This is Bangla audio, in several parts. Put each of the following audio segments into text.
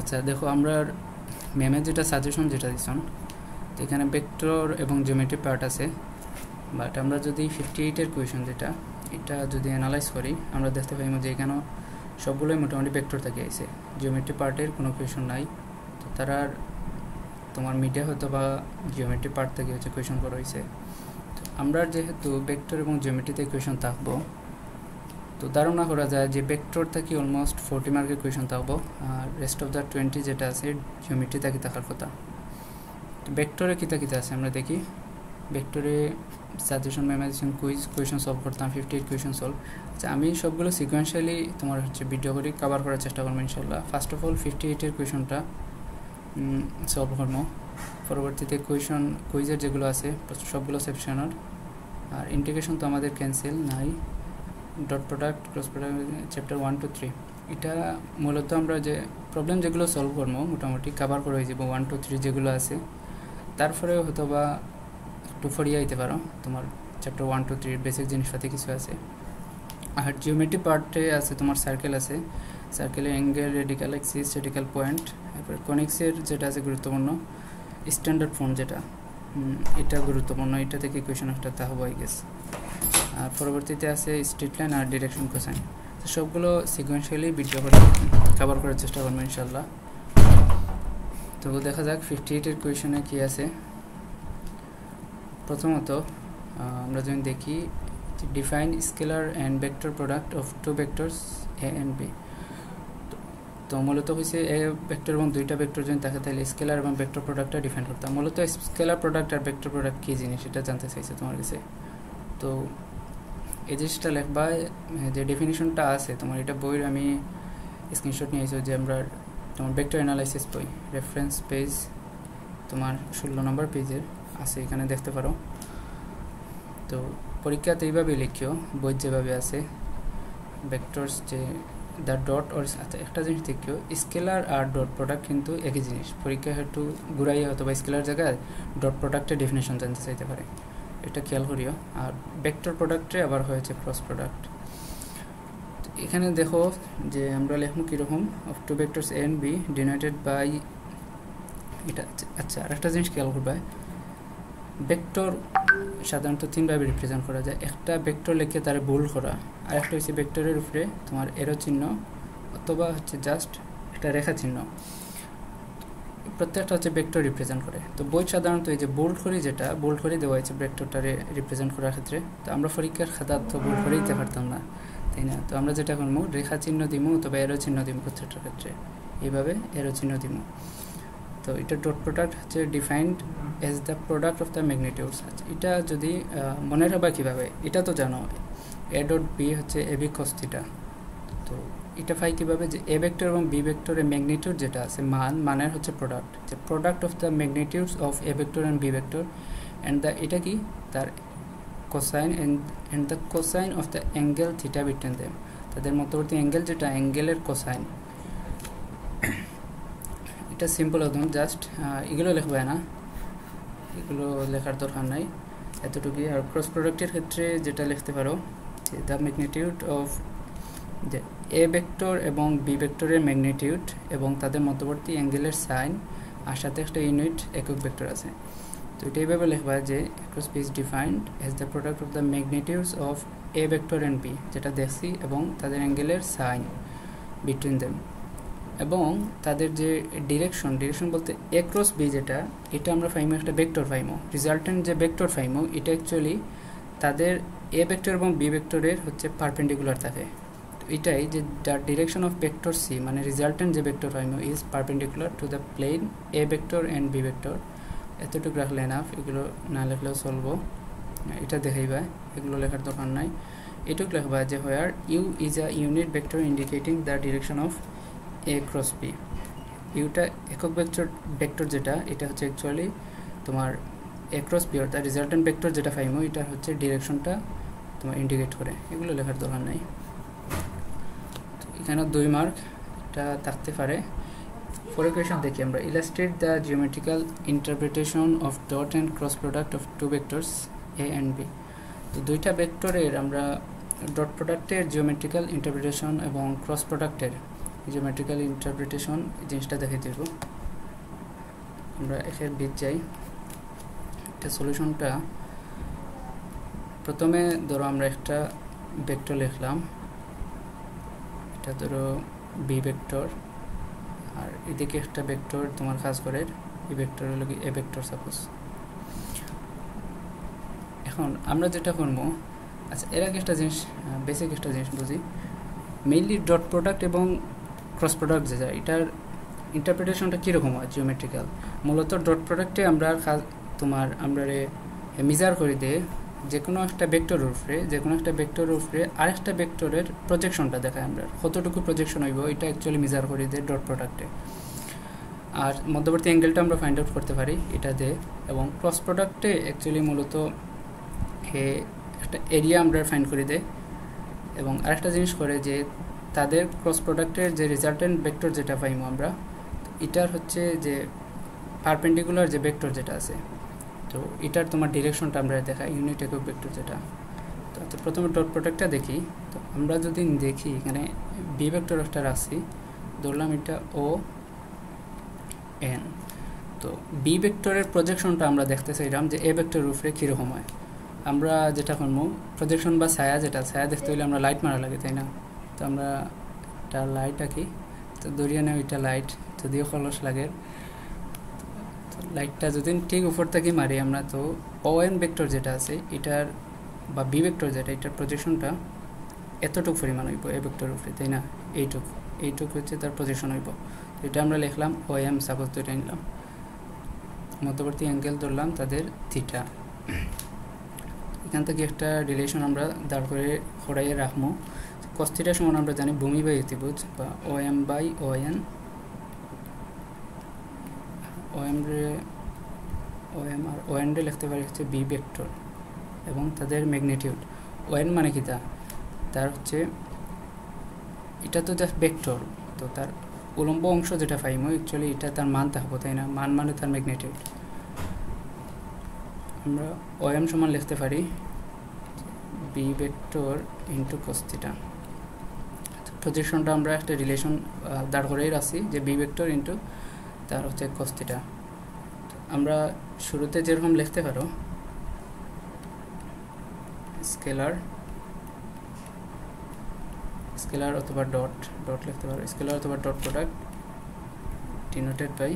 আচ্ছা দেখো আমরা ম্যামের যেটা সাজেশন যেটা দিছেন, তো এখানে ভেক্টর এবং জিওমেট্রি পার্ট আছে, বাট আমরা যদি 58-এর কোয়েশন যেটা এটা যদি অ্যানালাইজ করি আমরা দেখতে পাই যে এখানে সবগুলোই মোটামুটি ভেক্টর থেকে আইছে, জিওমেট্রি পার্টের কোনো কোয়েশন নাই। তো তারা তোমার মিডিয়া হয়তো বা জিওমেট্রি পার্ট থেকে হচ্ছে কোয়েশন করা হয়েছে। আমরা যেহেতু ভেক্টর এবং জিওমেট্রিতে কোয়েশন থাকবো, তো ধারণা করা যায় যে ভেক্টর থেকে অলমোস্ট 40 মার্কের কোয়েশন থাকবো, আর রেস্ট অফ দ্য 20 যেটা আছে জিওমেট্রি থেকে থাকার কথা। তো ভেক্টরে কিতা আছে আমরা দেখি। ভেক্টরে suggestion memorization quiz question solve করতাম, 58 কোয়েশন সলভ। আচ্ছা আমি সবগুলো সিকোয়েন্সিয়ালি তোমার হচ্ছে ভিডিও করে কভার করার চেষ্টা করবো ইনশাল্লাহ। ফার্স্ট অফ অল 58-এর কোয়েশনটা সলভ করবো, পরবর্তীতে কুইজের যেগুলো আছে সবগুলো সেকশনের, আর ইন্টিগ্রেশন তো আমাদের ক্যান্সেল নাই, dot product cross product chapter 1 to 3 এটা মূলত আমরা যে প্রবলেম যেগুলো সলভ করবো মোটামুটি কভার করে হয়ে যাবো 1 to 3 যেগুলো আছে। তারপরে হয়তো বা একটু ফরিয়ে আইতে পারো তোমার চ্যাপ্টার 1 to 3 বেসিক জিনিসপাতি কিছু আছে। আর জিওমেট্রি পার্টে আছে তোমার সার্কেল আছে, সার্কেলের angle, radical Axis, radical point, তারপরে কনিক্সের যেটা আছে গুরুত্বপূর্ণ, স্ট্যান্ডার্ড ফর্ম যেটা এটা গুরুত্বপূর্ণ, এটা থেকে কোয়েশন একটা তা হবো আই গেস। আর পরবর্তীতে আছে স্ট্রেট লাইন আর ডিরেকশন কোসাইন। তো সবগুলো সিকোয়েন্সিয়ালি ভিডিও করে কভার করার চেষ্টা করবো ইনশাল্লাহ। তো দেখা যাক 58-এর কোয়েশনে কী আছে। প্রথমত আমরা যদি দেখি define scalar and vector product of two vectors A and B. তো মূলত হয়েছে এ ভেক্টর এবং দুইটা ভেক্টর যদি থাকে তাহলে স্কেলার এবং ভেক্টর প্রোডাক্টটা ডিফাইন করতাম। মূলত স্কেলার প্রোডাক্ট আর ভেক্টর প্রোডাক্ট কী জিনিস এটা জানতে চাইছে তোমার কাছে। তো এই জিনিসটা লেখবা, যে ডেফিনিশনটা আছে তোমার এটা বইয়ের আমি স্ক্রিনশট নিয়ে এসেছি, যে আমরা তোমার ভেক্টর অ্যানালাইসিস বই রেফারেন্স পেজ তোমার 16 নম্বর পেজের আছে, এখানে দেখতে পারো। তো পরীক্ষাতে এইভাবে লিখিও, বই যেভাবে আছে ভেক্টরস যে দ্য ডট অর। আচ্ছা একটা জিনিস দেখিও, স্কেলার আর ডট প্রোডাক্ট কিন্তু একই জিনিস, পরীক্ষা একটু ঘুরাইয়া হতো বা স্কেলার জায়গায় ডট প্রোডাক্টের ডেফিনেশন জানতে চাইতে পারে, এটা খেয়াল করিও। আর ভেক্টর প্রোডাক্টে আবার হয়েছে ক্রস প্রোডাক্ট। এখানে দেখো যে আমরা লিখবো কীরকম, of two vectors A and B denoted by এটা। আচ্ছা আর একটা জিনিস খেয়াল করবে, ভেক্টর সাধারণত তিনভাবে রিপ্রেজেন্ট করা যায়। একটা ভেক্টর লিখে তার বোল্ড করা, আর একটা হচ্ছে ভেক্টরের উপরে তোমার এরো চিহ্ন অথবা হচ্ছে জাস্ট একটা রেখা চিহ্ন, প্রত্যেকটা হচ্ছে ভেক্টর রিপ্রেজেন্ট করে। তো বই সাধারণত এই যে বোল্ড করি, যেটা বোল্ড করে দেওয়া হয়েছে ভেক্টরটারে রিপ্রেজেন্ট করার ক্ষেত্রে। তো আমরা পরীক্ষার খাতা তো বোল্ড করে দিতে পারতাম না, তাই না? তো আমরা যেটা করবো রেখা চিহ্ন দিমু অথবা এরো চিহ্ন দিমু প্রত্যেকটার ক্ষেত্রে, এইভাবে এরো চিহ্ন দিমু। তো এটা ডট প্রোডাক্ট হচ্ছে defined as the product of the magnitudes. এটা যদি মনে রাখবা কীভাবে, এটা তো জানো এ ডট বি হচ্ছে এ বি কস থিটা। তো এটা পাই কীভাবে, যে এ ভেক্টর এবং বি ভেক্টরের ম্যাগনিটিউড যেটা আছে মানের হচ্ছে প্রোডাক্ট, যে product of the magnitudes of A vector and B vector and the এটা কি তার cosine and the cosine of the angle theta between them, তাদের মধ্যবর্তী অ্যাঙ্গেল যেটা অ্যাঙ্গেলের কোসাইন। এটা সিম্পল একদম, জাস্ট এগুলো লিখবে না, এগুলো লেখার দরকার নাই এতটুকুই। আর ক্রস প্রোডাক্টের ক্ষেত্রে যেটা লিখতে পারো যে দ্য ম্যাগনিটিউড অফ যে এ ভেক্টর এবং বি ভেক্টরের ম্যাগনিটিউড এবং তাদের মধ্যবর্তী অ্যাঙ্গেলের সাইন, আর সাথে একটা ইউনিট একক ভেক্টর আছে। তো এটা এইভাবে লিখবা যে cross B is defined as the product of the magnitudes of A vector and B, যেটা দেখছি, এবং তাদের অ্যাঙ্গেলের সাইন বিটুইন দেম, এবং তাদের যে ডিরেকশন বলতে এ ক্রস বি যেটা, এটা আমরা পাইমো একটা ভেক্টর পাইমো, রিজাল্টেন্ট যে ভেক্টর পাইমো এটা অ্যাকচুয়ালি তাদের এ ভেক্টর এবং বি ভেক্টরের হচ্ছে পারপেন্ডিকুলার থাকে। এটাই যে the direction of vector C মানে রিজাল্টেন্ট যে ভেক্টর পাইমো is perpendicular to the plane A vector and B vector. এতটুকু রাখলে এনাফ, এগুলো না লিখলেও চলবো, এটা দেখাইবা, এগুলো লেখার দরকার নাই। এটুকু লিখবা যে where u is a unit vector indicating the direction of A cross B. ইউটা একক ভেক্টর যেটা, এটা হচ্ছে অ্যাকচুয়ালি তোমার এ ক্রস বি অর্থাৎ রিজাল্টেন্ট ভেক্টর যেটা পাইমো এটা হচ্ছে ডিরেকশনটা তোমার ইন্ডিকেট করে, এগুলো লেখার দরকার নাই। এখানে 2 মার্ক এটা থাকতে পারে। পরের কোয়েশন দেখি আমরা, illustrate the geometrical interpretation of dot and cross product of two vectors A and B. তো দুইটা ভেক্টরের আমরা ডট প্রোডাক্টের জিওমেট্রিক্যাল ইন্টারপ্রিটেশন এবং ক্রস প্রোডাক্টের জিওমেট্রিক্যাল ইন্টারপ্রিটেশন জিনিসটা দেখে দেব। আমরা এর ভিত যাই। এটা সলিউশনটা প্রথমে ধরো আমরা একটা ভেক্টর লিখলাম, এটা ধরো বি ভেক্টর, আর এদিকে একটা ভেক্টর তোমার কাজ করে, এই ভেক্টর হলো কি এ ভেক্টর সাপোজ। এখন আমরা যেটা করবো, আচ্ছা এর আগে একটা জিনিস, বেসিক একটা জিনিস বুঝি। মেইনলি ডট প্রোডাক্ট এবং ক্রস প্রোডাক্ট যেটা, এটার ইন্টারপ্রিটেশনটা কীরকম হয় জিওমেট্রিক্যাল। মূলত ডট প্রোডাক্টে আমরা আমরা মেজার করে দিয়ে যে কোনো একটা ভেক্টরের উপরে আরেকটা ভেক্টরের প্রজেকশনটা দেখায়, আমরা কতটুকু প্রজেকশন হইব এটা অ্যাকচুয়ালি মেজার করে দিয়ে ডট প্রোডাক্টে। আর মধ্যবর্তী অ্যাঙ্গেলটা আমরা ফাইন্ড আউট করতে পারি এটা দিয়ে। এবং ক্রস প্রোডাক্টে অ্যাকচুয়ালি মূলত একটা এরিয়া আমরা ফাইন্ড করে দেয়। এবং আরেকটা জিনিস করে যে তাদের ক্রস প্রোডাক্টের যে রেজাল্টেন্ট ভেক্টর যেটা পাইমো আমরা, এটার হচ্ছে যে পারপেন্ডিকুলার যে ভেক্টর যেটা আছে, তো এটার তোমার ডিরেকশনটা আমরা দেখাই ইউনিট একক ভেক্টর যেটা। তো প্রথমে ডট প্রোডাক্টটা দেখি। তো আমরা যদি দেখি এখানে বি ভেক্টর একটা রাখছি, ধরলাম এটা ও এন। তো বি ভেক্টরের প্রজেকশনটা আমরা দেখতে চাইলাম যে এ ভেক্টরের উপরে কীরকম হয়। আমরা যেটা করবো প্রজেকশন বা ছায়া, যেটা ছায়া দেখতে হলে আমরা লাইট মারা লাগে, তাই না? তো আমরা একটা লাইট আঁকি, তো দরিয়া নেই ওইটা লাইট, যদিও খলস লাগে। তো লাইটটা যদি ঠিক উপর থেকে মারি আমরা, তো ও এন ভেক্টর যেটা আছে এটার বা বি ভেক্টর যেটা, এটার প্রজেকশনটা এতটুকু পরিমাণ হইব এ ভেক্টরের উপরে, তাই না? এইটুকু হচ্ছে তার প্রজেকশন হইব। তো এটা আমরা লিখলাম ও এম, সাপোজ তো এটা নিলাম, মধ্যবর্তী অ্যাঙ্গেল ধরলাম তাদের থিটা। এখান থেকে একটা রিলেশন আমরা দাঁড় করে খড়াইয়ে রাখবো। কস থিটা সমান আমরা জানি ভূমি বাই অতিভুজ, বা O M by O N. O M আর ও এন রে লিখতে পারি হচ্ছে বি ভেক্টর এবং তাদের ম্যাগনিটিউড। ও এন মানে কি তার হচ্ছে, এটা তো জাস্ট ভেক্টর, তো তার উলম্ব অংশ যেটা পাইমো অ্যাকচুয়ালি এটা তার মান থাকবো, তাই না? মান মানে তার ম্যাগনিটিউড। আমরা ও এম সমান লিখতে পারি B vector into cos theta. প্রজেকশনটা আমরা একটা রিলেশন দাঁড় করেই রাখছি যে বি ভেক্টর ইন্টু তার হচ্ছে কস থিটা। আমরা শুরুতে যেরকম লিখতে পারো স্কেলার অথবা ডট লিখতে পারো, স্কেলার অথবা ডট প্রোডাক্ট ডিনোটেড বাই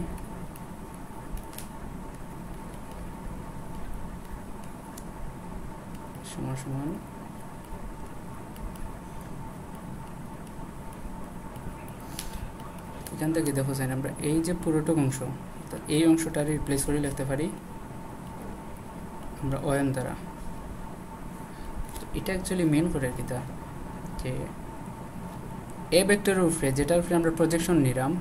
সমান এখান থেকে দেখো চাই আমরা এই যে পুরোটুক অংশ, তো এই অংশটা রিপ্লেস করে লিখতে পারি আমরা ও এম দ্বারা। তো এটা অ্যাকচুয়ালি মেন করে কি যে এ ভেক্টরের উপরে যেটার উপরে আমরা প্রজেকশন নিলাম,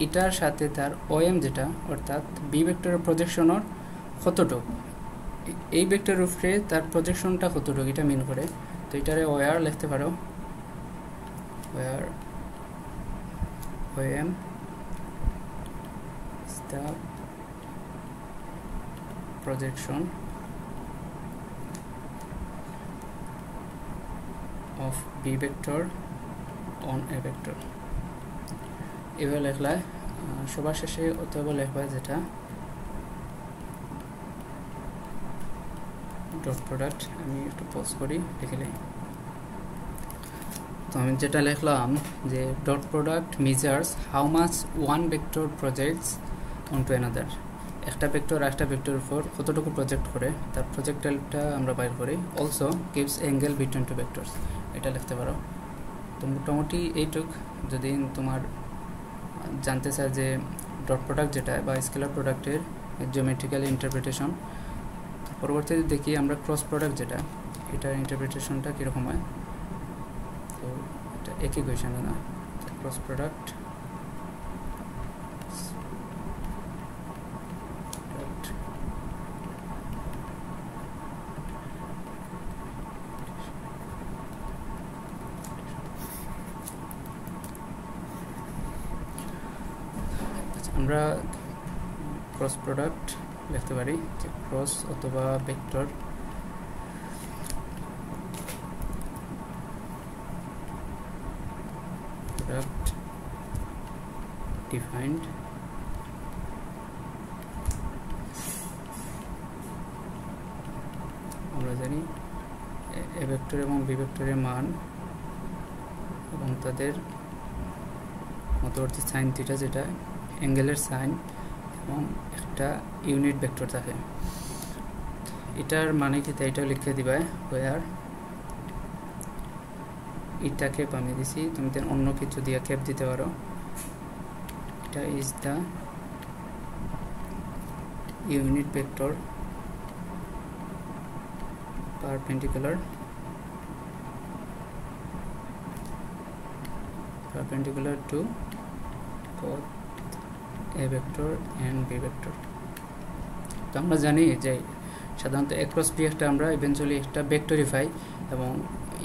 এটার সাথে তার ও এম যেটা, অর্থাৎ বি ভেক্টরের প্রজেকশনের কতটুক, এই ভেক্টরের উপরে তার প্রজেকশনটা কতটুক, এটা মেন করে। তো এটারে ওয়ার লিখতে পারো, ওয়ার ও এম the projection of b vector on a vector। এভাবে লেখলে সবার শেষে অথবা লেখবা যেটা ডট প্রোডাক্ট। আমি একটু পজ করি লিখলে, তো আমি যেটা লিখলাম যে dot product measures how much one vector projects onto another. একটা ভেক্টর একটা ভেক্টর উপর কতটুকু প্রজেক্ট করে তার প্রজেক্টাইলটা আমরা বাইর করি। Also gives angle between two vectors, এটা লিখতে পারো। তো মোটামুটি এইটুক। যদি তোমার জানতে চায় যে ডট প্রোডাক্ট যেটা বা স্কেলার প্রোডাক্টের জিওমেট্রিক্যাল ইন্টারপ্রিটেশন, পরবর্তীতে দেখি আমরা ক্রস প্রোডাক্ট যেটা, এটার ইন্টারপ্রিটেশনটা কীরকম হয়। তো এটা একই কোয়েশন না, ক্রস প্রোডাক্ট আমরা ক্রস প্রোডাক্ট লিখতে পারি যে ক্রস অথবা ভেক্টর প্রোডাক্ট ডিফাইন্ড আমরা জানি এ ভেক্টর এবং বি ভেক্টরের মান এবং তাদের মধ্যবর্তী সাইন থিটা যেটা অ্যাঙ্গেলের সাইন এবং একটা ইউনিট ভেক্টর থাকে। এটার মানে কি তাই এটাও লিখে দিবা ওয়ার এটা ক্যাপ আমি দিছি, তুমি তো অন্য কিছু দিয়ে ক্যাপ দিতে পারো। এটা is the unit vector perpendicular to both a vector and b vector। তো আমরা জানি যে সাধারণত a cross b একটা আমরা ইভেন্চুয়ালি একটা ভেক্টরিফাই এবং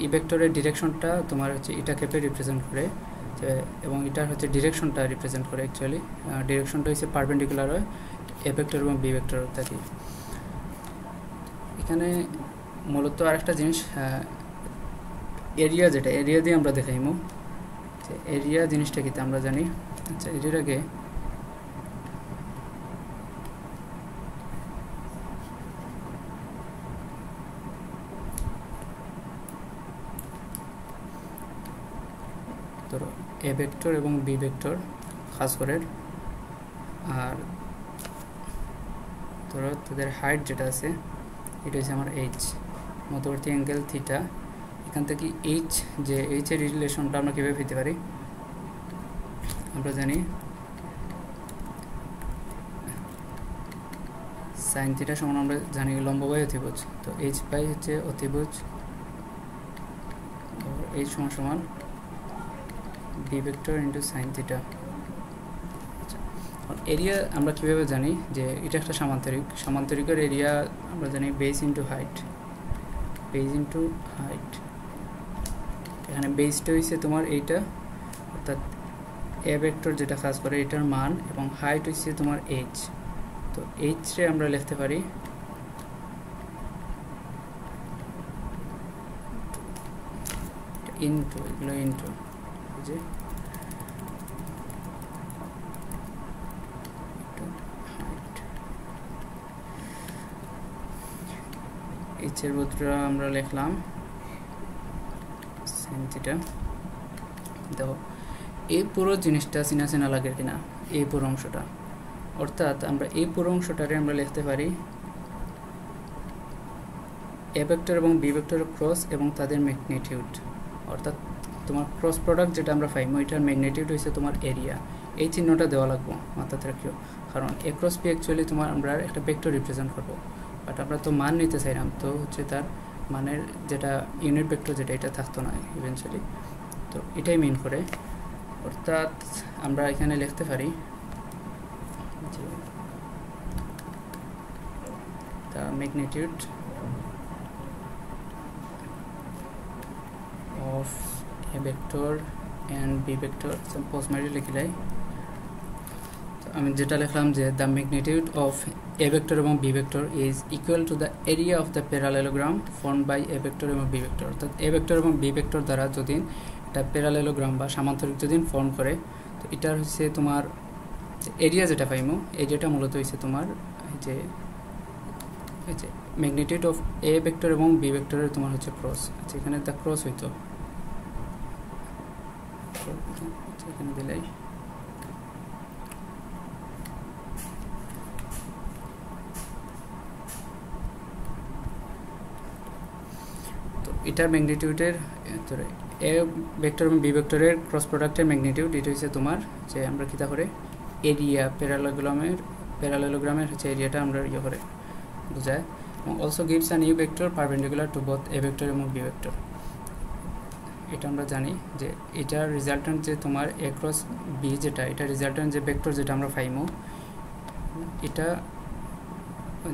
এই ভেক্টরের ডিরেকশনটা তোমার হচ্ছে এটা ক্যাপে রিপ্রেজেন্ট করে এবং এটার হচ্ছে ডিরেকশনটা রিপ্রেজেন্ট করে। অ্যাকচুয়ালি ডিরেকশনটা হচ্ছে পারপেন্ডিকুলার হয় a ভেক্টর এবং b ভেক্টর থাকি। এখানে মূলত আরেকটা জিনিস এরিয়া, যেটা এরিয়া দিয়ে আমরা দেখাইমু যে এরিয়া জিনিসটা কি আমরা জানি। আচ্ছা, এরিয়ার আগে ধরো এ ভেক্টর এবং বি ভেক্টর খাস করে, আর ধরো তাদের হাইট যেটা আছে এটা হচ্ছে আমার এইচ, মধ্যবর্তী অ্যাঙ্গেল থিটা। এখান থেকে এইচ যে এইচের রিলেশনটা আমরা কীভাবে পেতে পারি, আমরা জানি সাইন থিটা সমান আমরা জানি লম্ব বাই অতিভুজ। তো এইচ বাই হচ্ছে অতিভুজ, এইচ সমান সমান B vector into sine theta. Area আমরা কীভাবে জানি যে এটা একটা সামান্তরিক, সামান্তরিকের এরিয়া আমরা জানি base into height, base into height. এখানে বেসটা হয়েছে তোমার এইটা, অর্থাৎ এ ভেক্টর যেটা কাজ করে এটার মান, এবং হাইট হচ্ছে তোমার এইচ। তো এইচরে আমরা লিখতে পারি ইন্টু, এগুলো ইন্টু যে এইচের বদলে আমরা লিখলাম সাইন থিটা। দেখো এই পুরো জিনিসটা চেনা চেনা লাগে কিনা, এই পুরো অংশটা, অর্থাৎ আমরা এই পুরো অংশটারে আমরা লিখতে পারি এ ভেক্টর এবং বি ভেক্টরের ক্রস এবং তাদের ম্যাগনিটিউড। অর্থাৎ তোমার ক্রস প্রোডাক্ট যেটা আমরা পাইম ওইটার ম্যাগনিটিউড হচ্ছে তোমার এরিয়া। এই চিহ্নটা দেওয়া লাগবো, মাথাতে রাখিও, কারণ এ ক্রস বি অ্যাকচুয়ালি তোমার আমরা একটা ভেক্টর রিপ্রেজেন্ট করবো, বাট আমরা তো মান নিতে চাইলাম, তো হচ্ছে তার মানের যেটা ইউনিট ভেক্টর যেটা এটা থাকতো না ইভেন্চুয়ালি। তো এটাই মিন করে, অর্থাৎ আমরা এখানে লিখতে পারি যে the magnitude of a vector and b vector, suppose মারি লিখলাই। তো আমি যেটা লিখলাম যে the magnitude of a vector এবং b vector is equal to the area of the parallelogram formed by a vector এবং b vector। অর্থাৎ a vector এবং b vector দ্বারা যদি এটা প্যারালেলোগ্রাম বা সামান্তরিক যদি ফর্ম করে, তো এটার হচ্ছে তোমার এরিয়া যেটা পাইমো, এরিয়াটা মূলত হচ্ছে তোমার এই যে ম্যাগনিটিউড অফ এ ভেক্টর এবং বি ভেক্টরের তোমার হচ্ছে ক্রস। আচ্ছা, এখানে দ্য ক্রস হইতো এখানে দিলাই, তো এটার ম্যাগনিটিউডের এ ভেক্টর এবং বি ভেক্টরের ক্রস প্রোডাক্টের ম্যাগনিটিউড এটা হচ্ছে তোমার যে আমরা কিতা করে এরিয়া প্যারালেলোগ্রামের হচ্ছে এরিয়াটা আমরা ইয়ে করে বোঝায়, এবং also gives a new vector perpendicular to both A vector এবং বি ভেক্টর। এটা আমরা জানি যে এটার রেজাল্টেন্ট যে তোমার এ ক্রস বি যেটা, এটা রেজাল্টেন্ট যে ভেক্টর যেটা আমরা পাইমো, এটা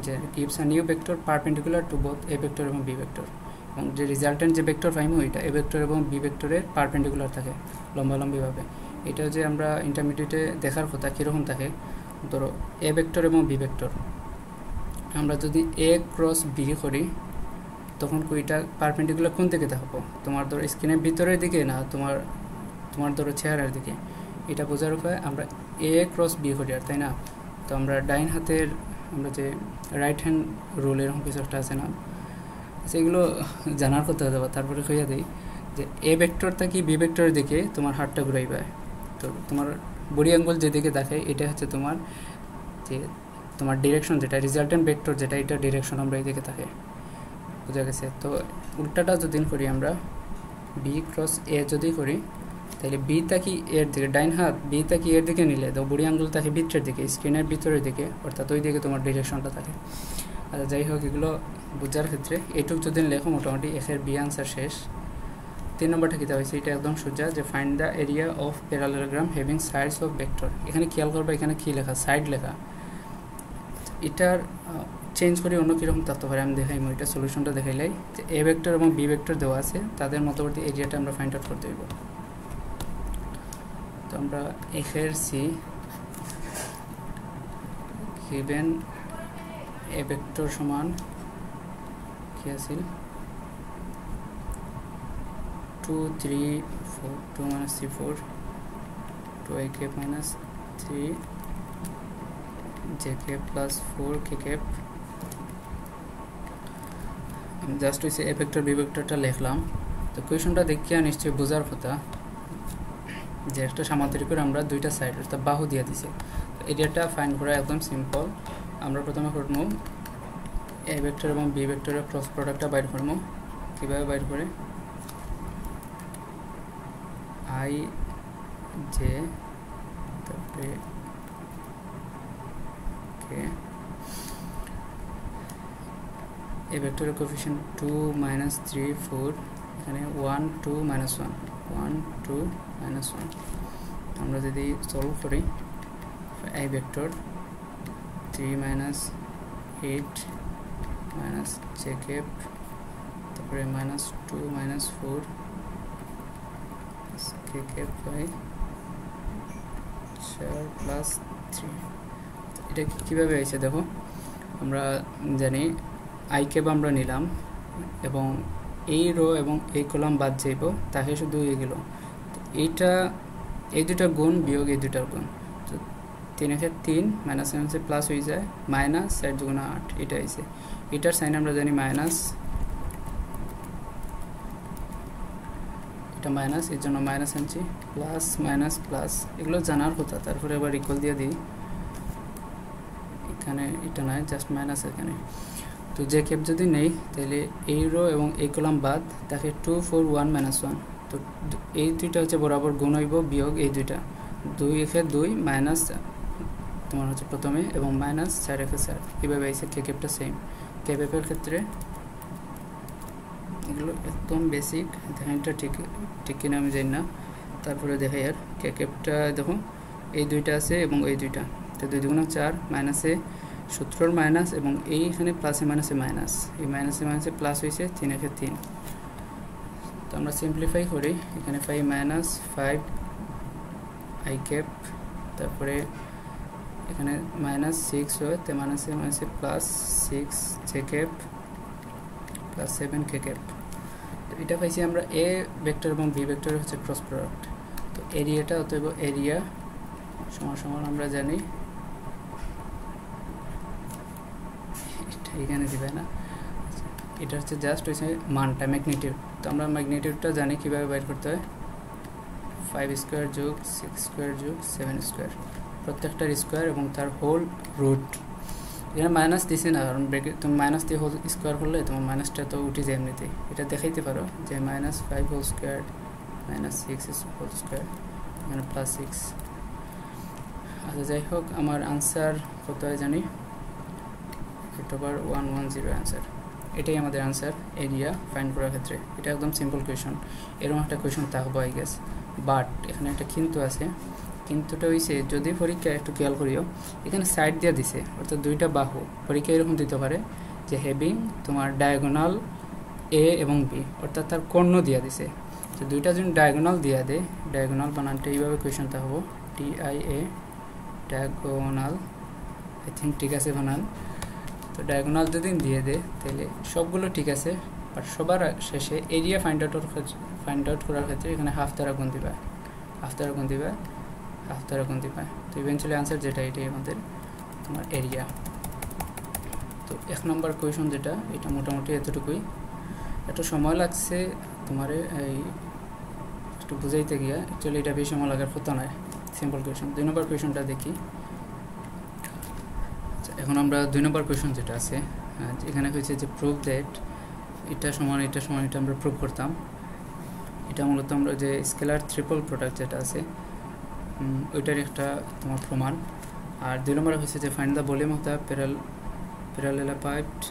যে gives a new vector perpendicular to both A vector এবং বি ভেক্টর, এবং যে রেজাল্টেন্ট যে ভেক্টর পাইমো এটা এ ভেক্টর এবং বি ভেক্টরের পারপেন্ডিকুলার থাকে লম্বালম্বিভাবে। এটা যে আমরা ইন্টারমিডিয়েটে দেখার কথা কীরকম থাকে, ধরো এ ভেক্টর এবং বি ভেক্টর আমরা যদি এ ক্রস বি করি তখন এটা পারপেন্ডিকুলার কোন দিকে থাকবো, তোমার ধরো স্ক্রিনের ভিতরের দিকে না তোমার ধরো চেহারার দিকে। এটা বোঝার উপায় আমরা এ ক্রস বি করি আর, তাই না? তো আমরা ডাইন হাতের আমরা যে রাইট হ্যান্ড রুল এরকম কিছু একটা আছে না, সেগুলো জানার করতে হতে পারে। তারপরে কইয়া দিই যে এ ভেক্টরটা কি বি ভেক্টরের দিকে তোমার হাতটা ঘুরাইবে। তো তোমার বডি অ্যাঙ্গেল যেদিকে দেখে এটা হচ্ছে তোমার যে তোমার ডিরেকশন, যেটা রেজাল্টেন্ট ভেক্টর যেটা, এটা ডিরেকশন আমরা এইদিকে থাকে, বোঝা গেছে? তো উল্টাটা যদি করি আমরা বি ক্রস এ যদি করি, তাহলে বি তাকি এর দিকে, ডাইন হাত বি তাকি এর দিকে নিলে তো বডি অ্যাঙ্গেল থাকে ভিতরের দিকে, স্ক্রিনের ভিতরের দিকে, অর্থাৎ ওই দিকে তোমার ডিরেকশনটা থাকে। আচ্ছা যাই হোক, এগুলো বোঝার ক্ষেত্রে এইটুক যদি লেখো মোটামুটি এর বি আনসার শেষ। 3 নম্বরটা কী হয়েছে, এটা একদম সোজা, যে find the area of parallelogram having sides of vector. এখানে খেয়াল করবা এখানে কী লেখা, সাইড লেখা। এটার চেঞ্জ করে অন্য কীরকম থাকতে পারে আমি দেখাইমো। এটা সলিউশনটা দেখাইলাই যে এ ভেক্টর এবং বি ভেক্টর দেওয়া আছে, তাদের মধ্যবর্তী এরিয়াটা আমরা ফাইন্ড আউট করতে হইব। তো আমরা এর সি গিভেন এ ভেক্টর সমান কি আছিল 2 3 4 2 minus 3 4 2 a cap minus 3 j cap plus 4 k cap। আমি জাস্ট হইছে এ ভেক্টর বি ভেক্টরটা লিখলাম। তো কোয়েশনটা দেখিয়া নিশ্চয়ই বোঝার কথা যে একটা সামান্তরিক করে আমরা দুইটা সাইড অর্থাৎ বাহু দিয়ে দিছে। তো এরিয়াটা ফাইন্ড করা একদম সিম্পল। আমরা প্রথমে করব এ ভেক্টর এবং বি ভেক্টরের ক্রস প্রোডাক্টটা বাইর করব। কীভাবে বাইর করে, আই জে তারপরে কে, এ ভেক্টরের কোএফিশিয়েন্ট 2 - 3 4, এখানে 1 2 - 1 1 2 - 1। আমরা যদি সলভ করি আই ভেক্টর 3 - 8 - j cap তারপরে -2 - 4 k cap বাই 4 + 3। এটা কীভাবে হয়েছে দেখো, আমরা জানি আই ক্যাপ আমরা নিলাম এবং এই রো এবং এই কলাম বাদ যাইব, তাকে শুধু এগুলো এইটা এই দুটার গুণ বিয়োগ এই দুটার গুণ। তো 3 × 3 -7 প্লাস হয়ে যায় -4 × 8, এটা হয়েছে। এটার সাইন আমরা জানি মাইনাস, এটা মাইনাস, এর জন্য মাইনাস আনছি, প্লাস মাইনাস প্লাস, এগুলো জানার কথা। তারপরে আবার ইকুয়াল দিয়ে দিই, এখানে এটা নয় জাস্ট মাইনাস এখানে। তো যে ক্যাপ যদি নেই তাহলে এই রো এবং এই কলাম বাদ, তাকে 2 4 1 - 1। তো এই দুইটা হচ্ছে বরাবর গুণ হইব বিয়োগ এই দুইটা, 2 × 2 মাইনাস তোমার হচ্ছে প্রথমে এবং মাইনাস 4 × 4, এইভাবে এসে কে ক্যাপটা সেম। কে ক্যাপের ক্ষেত্রে এগুলো একদম বেসিক, দেখেন এটা ঠিক কিনা আমি জানি না। তারপরে দেখাই আর কে ক্যাপটা দেখো এই দুইটা আছে এবং এই দুইটা, তো 2 × 4 মাইনাসে 17 মাইনাস এবং এইখানে প্লাসে মাইনাসে মাইনাস, এই মাইনাসে মাইনাসে প্লাস হয়েছে 3 × 3। তো আমরা সিম্পলিফাই করি, এখানে 5 - 5 আই ক্যাপ, তারপরে এখানে -6 হয়, তো মাইনাসে মাইনাসে প্লাস 6 জে ক্যাপ প্লাস 7 কে ক্যাপ। তো এটা পাইছি আমরা এ ভেক্টর এবং বি ভেক্টর হচ্ছে ক্রস প্রোডাক্ট। তো এরিয়াটা অতএব এরিয়া সমান আমরা জানি এখানে দিবে না, এটা হচ্ছে জাস্ট হচ্ছে মানটা ম্যাগনিটিউড। তো আমরা ম্যাগনিটিউডটা জানি কীভাবে বাইর করতে হয়, 5² যোগ 6² যোগ 7², প্রত্যেকটার স্কোয়ার এবং তার হোল রুট। এখানে মাইনাস দিছি না, কারণ তুমি মাইনাস দিয়ে হোল স্কোয়ার করলে তোমার মাইনাসটা তো উঠে যায় এমনিতেই। এটা দেখাইতে পারো যে -5 হোল স্কোয়ার -6 হোল স্কোয়ার, এখানে +6। আচ্ছা যাই হোক, আমার আনসার কত হয় জানি, 8/110 অ্যান্সার। এটাই আমাদের আনসার এরিয়া ফাইন্ড করার ক্ষেত্রে। এটা একদম সিম্পল কোয়েশন, এরকম একটা কোয়েশন থাকবো আই গেস। বাট এখানে একটা কিন্তু আছে, কিন্তুটা হইছে যদি পরীক্ষা একটু খেয়াল করিও, এখানে সাইড দিয়ে দিছে, অর্থাৎ দুইটা বাহু। পরীক্ষা এরকম দিতে পারে যে হ্যাভিং তোমার ডায়াগোনাল এ এবং বি, অর্থাৎ তার কর্ণ দিয়া দিছে। তো দুইটা যদি ডায়াগোনাল দিয়া দেয়, ডায়াগোনাল বানানটা এইভাবে কোয়েশনটা হবো TIA ডায়াগোনাল, আই থিঙ্ক ঠিক আছে বানান। তো ডায়াগোনাল যদি দিয়ে দেয় তাহলে সবগুলো ঠিক আছে, বাট সবার শেষে এরিয়া ফাইন্ড আউট করার ক্ষেত্রে এখানে হাফ দ্বারা গুণ দিবা, 72 এরকম পায়। তো ইভেন্চুয়ালি আনসার যেটা এটাই আমাদের তোমার এরিয়া। তো 1 নম্বর কোয়েশন যেটা, এটা মোটামুটি এতটুকুই। একটু সময় লাগছে তোমার এই একটু বুঝাইতে গিয়া, অ্যাকচুয়ালি এটা বেশি সময় লাগার কথা নয়, সিম্পল কোয়েশন। 2 নম্বর কোয়েশনটা দেখি। আচ্ছা, এখন আমরা 2 নম্বর কোয়েশন যেটা আছে, এখানে হয়েছে যে প্রুভ দ্যাট এটা সমান এটা সমান, এটা আমরা প্রুভ করতাম। এটা মূলত আমরা যে স্কেলার ট্রিপল প্রোডাক্ট যেটা আছে ওইটার একটা তোমার প্রমাণ। আর 2 নম্বরে হয়েছে যে find the volume of the parallelepiped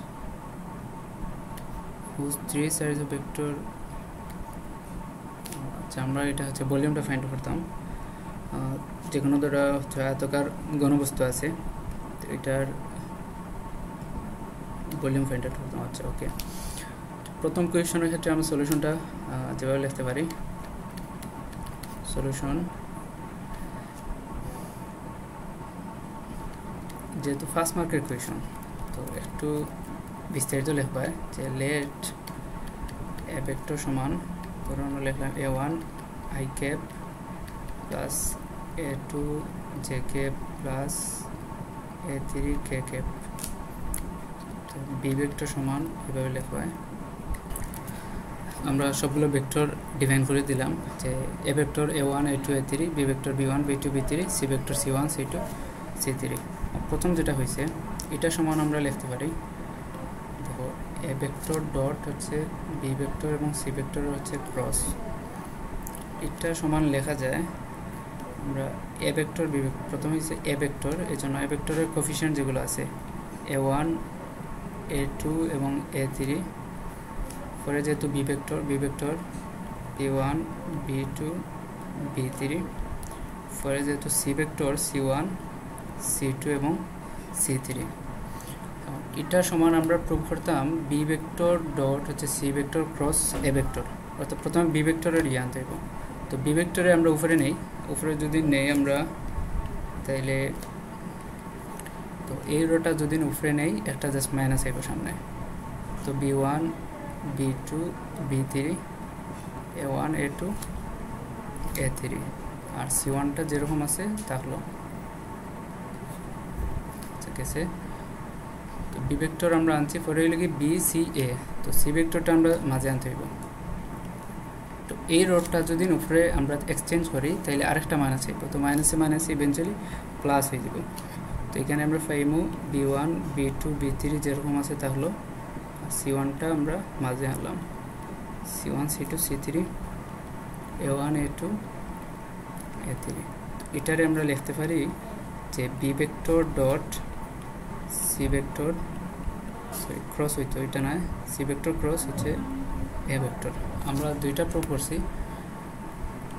whose 3 sides of vector। আচ্ছা, আমরা এটা হচ্ছে ভলিউমটা ফাইন্ড করতাম। যে কোনো ধরো আয়তাকার ঘনবস্তু আছে, তো এটার ভলিউম ফাইন্ড করতাম। আচ্ছা, ওকে। প্রথম কোয়েশনের ক্ষেত্রে আমরা সলিউশনটা যেভাবে লিখতে পারি, সলিউশন যেহেতু ফার্স্ট মার্কের কোয়েশন, তো একটু বিস্তারিত লিখবা যে লেট এ ভেক্টর সমান, ধরুন আমরা লিখলাম a1 i cap plus a2 j cap plus a3 k cap. তো বি ভেক্টর সমান এভাবে লিখবা। আমরা সবগুলো ভেক্টর ডিফাইন করে দিলাম যে A vector a1 a2 a3, B vector b1 b2 b3, C vector c1 c2 c3। প্রথম যেটা হয়েছে এটা সমান আমরা লিখতে পারি, দেখো এ ভেক্টর ডট হচ্ছে বি ভেক্টর এবং সি ভেক্টর হচ্ছে ক্রস। এটা সমান লেখা যায় আমরা এ ভেক্টর বি ভেক্টর, প্রথম হচ্ছে এ ভেক্টর, এই জন্য এ ভেক্টরের কোফিশিয়েন্ট যেগুলো আছে a1 a2 এবং a3, পরে যেহেতু B vector b1 b2 b3, পরে যেহেতু সি ভেক্টর c1 c2 এবং c3। এটা সমান আমরা প্রুভ করতাম বি ভেক্টর ডট হচ্ছে C vector cross A vector, অর্থাৎ প্রথমে বি ভেক্টরের আনতে হবে। তো বি ভেক্টরে আমরা উপরে নেই, উপরে যদি নেই আমরা, তাইলে তো এই রোটা যদি উপরে নেই একটা জাস্ট মাইনাস আইব সামনে। তো b1 b2 b3 a1 a2 a3, আর c1টা যেরকম আছে তা হলো গেছে। তো বি ভেক্টর আমরা আনছি, পরে হইল কি বি সি এ, তো সি ভেক্টরটা আমরা মাঝে আনতে হইব। তো এই রোডটা যদি উপরে আমরা এক্সচেঞ্জ করি তাহলে আরেকটা মাইনাস হইব, তো মাইনাসে মাইনাসে ইভেন্চুয়ালি প্লাস হয়ে যাব। তো এখানে আমরা পাইমু b1 b2 b3 যেরকম আছে তা হলো, c1টা আমরা মাঝে আনলাম, c1 c2 c3 a1 a2 a3। এটারে আমরা লিখতে পারি যে B vector dot C vector, sorry cross হইতো এটা না, সি ভেক্টর ক্রস হচ্ছে এ ভেক্টর। আমরা দুইটা প্রুভ করছি,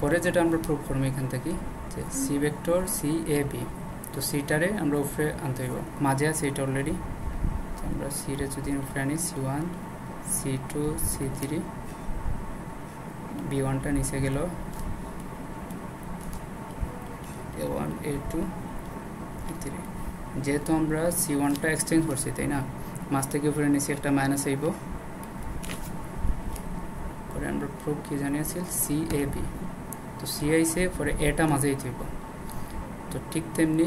পরে যেটা আমরা প্রুভ করবো এখান থেকে যে C vector C A B, তো সিটারে আমরা উপরে আনতে হইব, মাঝে আছে এটা অলরেডি। তো আমরা সিরে যদি উপরে আনি c1 c2 c3, b1টা নিচে গেল a1 a2 a3। যেহেতু আমরা c1টা এক্সচেঞ্জ করছি তাই না, মাঝ থেকে উপরে নিচে একটা মাইনাস আইব, পরে আমরা প্রুফ কি জানিয়েছি সি এ বি, তো সি আইসে পরে এটা মাঝেই থইব। তো ঠিক তেমনি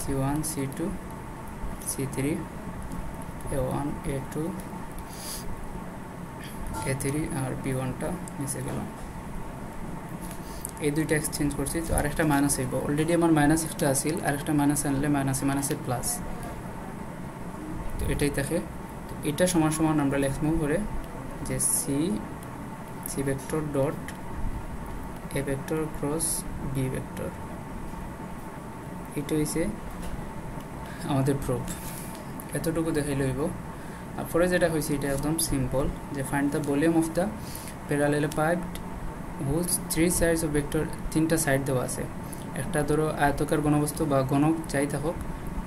c1 c2 c3 a1 a2 a3 আর b1টা নিচে গেল, এই দুইটা এক্সচেঞ্জ করছি। তো আরেকটা মাইনাস আইব, অলরেডি আমার মাইনাস একটা আসিল, আরেকটা মাইনাস আনলে মাইনাসে মাইনাসে প্লাস, তো এটাই থাকে। তো এটা সমান সমান আমরা লিখবো করে যে C vector dot A vector cross B vector, এটা হইছে আমাদের প্রুফ। এতটুকু দেখাই লইব। আর পরে যেটা হয়েছে এটা একদম সিম্পল, যে find the volume of the parallelepiped whose 3 sides of vector, 3টা সাইড দেওয়া আছে। একটা ধরো আয়তকার ঘনবস্তু বা ঘনক যাই থাকুক,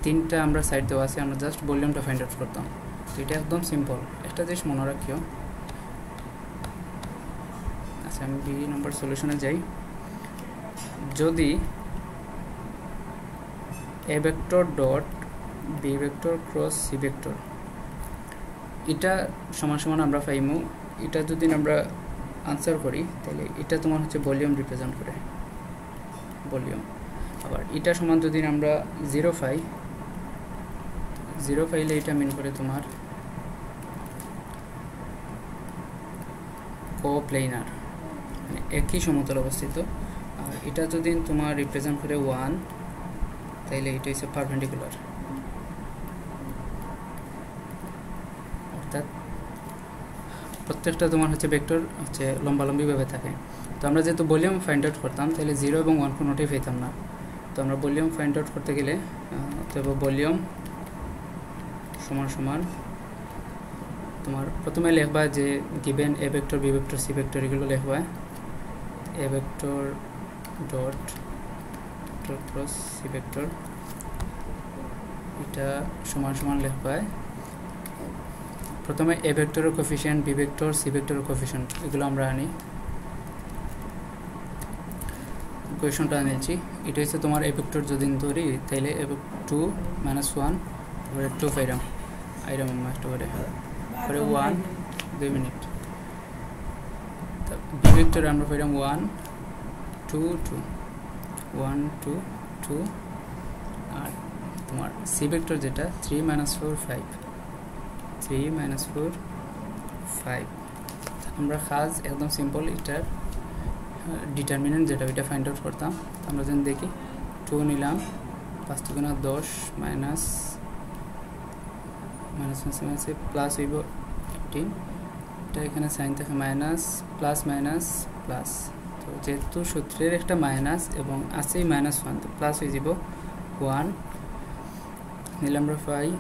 3টা আমরা সাইড দেওয়া আছে, আমরা জাস্ট ভলিউমটা ফাইন্ড আউট করতাম। তো এটা একদম সিম্পল, একটা জিনিস মনে রাখিও। আচ্ছা, আমি বি নম্বর সলিউশনে যাই। যদি A vector dot B vector cross C vector, এটা সমান সমান আমরা পাইমু, এটা যদি আমরা আনসার করি তাহলে এটা তোমার হচ্ছে ভলিউম রিপ্রেজেন্ট করে। ভলিউম। আবার এটা সমান যদি আমরা 0 পাই, 0 পাইলে এটা মিন করে তোমার কোপ্লেনার, মানে একই সমতল অবস্থিত। আর এটা যদি তোমার রিপ্রেজেন্ট করে 1, তাইলে এটা হচ্ছে পারপেন্ডিকুলার, অর্থাৎ প্রত্যেকটা তোমার হচ্ছে ভেক্টর হচ্ছে লম্বালম্বিভাবে থাকে। তো আমরা যেহেতু ভলিউম ফাইন্ড আউট করতাম, তাহলে 0 এবং 1 কোনোটাই পেতাম না। তো আমরা ভলিউম ফাইন্ড আউট করতে গেলে তবে ভলিউম সমান সমান তোমার প্রথমে লিখবা যে given A vector, B vector, C vector, এগুলো লিখবা। A vector dot cross C vector, এটা সমান সমান লিখবা প্রথমে এ ভেক্টরের কোফিশিয়েন্ট, বি ভেক্টর, সি ভেক্টরের কোফিশিয়েন্ট, এগুলো আমরা আনি। কোয়েশনটা আনিয়েছি, এটা হচ্ছে তোমার এ ভেক্টর যদি ধরি, তাইলে 2 - 1 তারপরে 2 পাইলাম, আইরাম একটা করে 1 2 মিনিট। বি ভেক্টর আমরা পাইলাম 1 2 2 1 2 2। আর তোমার সি ভেক্টর যেটা 3 - 4 5 3 - 4 5। আমরা কাজ একদম সিম্পল, এটার ডিটারমিনেন্ট যেটা ওইটা ফাইন্ড আউট করতাম। আমরা যেন দেখি 2 নিলাম, 5 × 10 মাইনাস প্লাস হইব 18, এটা এখানে সাইন থাকে মাইনাস প্লাস মাইনাস প্লাস। তো যেহেতু সূত্রের একটা মাইনাস এবং আছে -1, তো প্লাস হয়ে যাব 1 নিলাম আমরা 5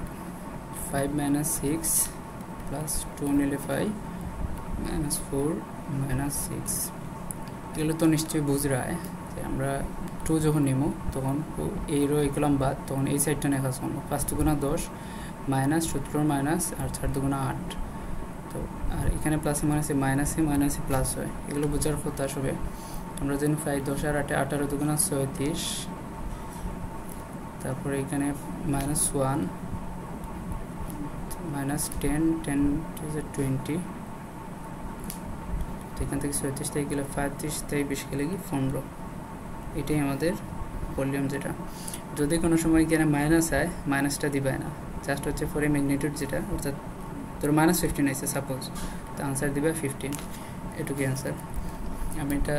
- 6 প্লাস 2 নিলে 5 -4 -6। এগুলো তো নিশ্চয়ই বুঝ রা যে আমরা 2 যখন নিব তখন এই রো ইকুয়ালাম বাদ, তখন এই সাইডটা নেখা শুনবো 5 × 10 মাইনাস 17 মাইনাস আর 4 × 8। তো আর এখানে প্লাসে মাইনাসে মাইনাসে মাইনাসে প্লাস হয়, এগুলো বোঝার কথা আসবে। আমরা যেন 5 10 আর 8 18 × 36, তারপরে এখানে -1 -10 10 = 20, এখান থেকে 36 থেকে গেলে 35 থেকে 20 গেলে কি 15। এটাই আমাদের ভলিউম। যেটা যদি কোনো সময় এখানে মাইনাস হয়, মাইনাসটা দিবে না, জাস্ট হচ্ছে ফর এ ম্যাগনিটিউড যেটা, অর্থাৎ তোর -15 আছে সাপোজ, তো আনসার দিবে 15, এটুকুই আনসার। আমি এটা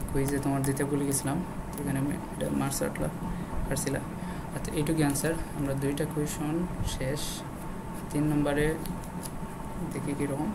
কুইজে তোমার দিতে ভুলে গেছিলাম, এখানে আমি এটা মার্কস আসছিলাম। আচ্ছা, এইটুকুই আনসার। আমরা 2টা কোয়েশন শেষ। 3 নম্বরে দেখি কীরকম।